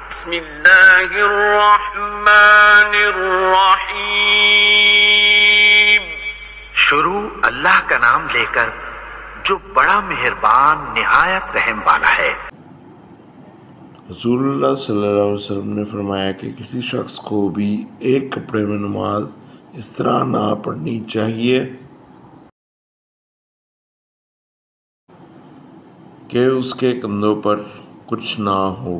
بسم اللہ الرحمن الرحیم۔ شروع اللہ کا نام لے کر جو بڑا مہربان نہایت رحم والا ہے۔ رسول اللہ صلی اللہ علیہ وسلم نے فرمایا کہ کسی شخص کو بھی ایک کپڑے میں نماز اس طرح نہ پڑھنی چاہیے کہ اس کے کندھوں پر کچھ نہ ہو۔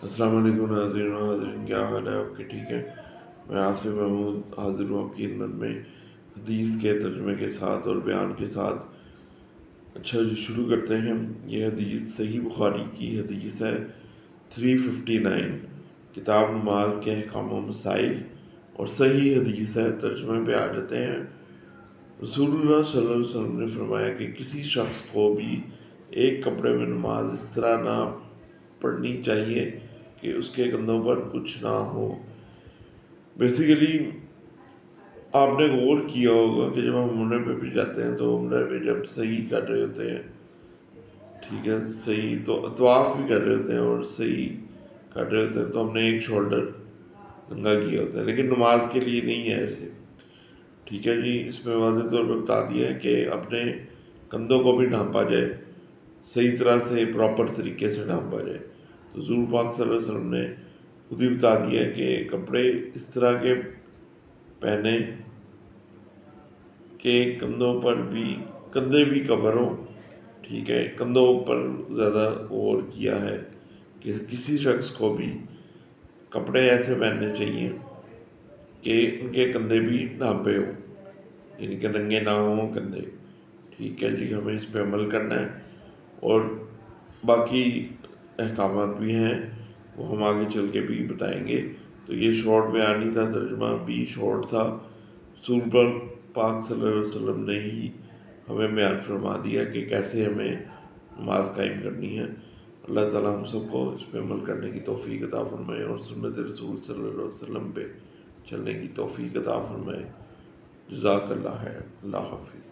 السلام علیکم ناظرین، کیا حال ہے آپ کے؟ ٹھیک ہے، میں آصف محمود حاضر ہوں آپ کی خدمت میں حدیث کے ترجمے کے ساتھ اور بیان کے ساتھ۔ اچھا جی، شروع کرتے ہیں۔ یہ حدیث صحیح بخاری کی حدیث ہے 359، کتاب نماز کے احکام و مسائل، اور صحیح حدیث ہے۔ ترجمے پہ آ جاتے ہیں۔ رسول اللہ صلی اللہ علیہ وسلم نے فرمایا کہ کسی شخص کو بھی ایک کپڑے میں نماز اس طرح نہ پڑھنی چاہیے کہ اس کے کندھوں پر کچھ نہ ہو۔ بیسیکلی آپ نے غور کیا ہوگا کہ جب ہم عمرے پہ بھی جاتے ہیں تو عمرے پہ جب صحیح کر رہے ہوتے ہیں، ٹھیک ہے، صحیح تو طواف بھی کر رہے ہوتے ہیں اور صحیح کر رہے ہوتے ہیں، تو ہم نے ایک شولڈر ننگا کیا ہوتا ہے، لیکن نماز کے لیے نہیں ہے ایسے، ٹھیک ہے جی۔ اس میں واضح طور پر بتا دیا ہے کہ اپنے کندھوں کو بھی ڈھانپا جائے، صحیح طرح سے پراپر طریقے سے ڈھانپا جائے۔ تو حضور پاک صلی اللہ علیہ وسلم نے خود ہی بتا دیا ہے کہ کپڑے اس طرح کے پہنے کہ کندھے بھی کور ہوں، ٹھیک ہے۔ کندھوں پر زیادہ غور کیا ہے کہ کسی شخص کو بھی کپڑے ایسے پہننے چاہیے کہ ان کے کندھے بھی ڈھانپے ہوں، یعنی کہ ننگے نہ ہوں کندھے، ٹھیک ہے جی۔ ہمیں اس پہ عمل کرنا ہے، اور باقی احکامات بھی ہیں، وہ ہم آگے چل کے بھی بتائیں گے۔ تو یہ شارٹ بیان ہی تھا، ترجمہ بھی شارٹ تھا۔ رسول پاک صلی اللہ علیہ وسلم نے ہی ہمیں بیان فرما دیا کہ کیسے ہمیں نماز قائم کرنی ہے۔ اللہ تعالیٰ ہم سب کو اس پہ عمل کرنے کی توفیق عطا فرمائے، اور سنت رسول صلی اللہ علیہ وسلم پہ چلنے کی توفیق عطا فرمائے۔ جزاک اللہ خیر۔ اللہ حافظ۔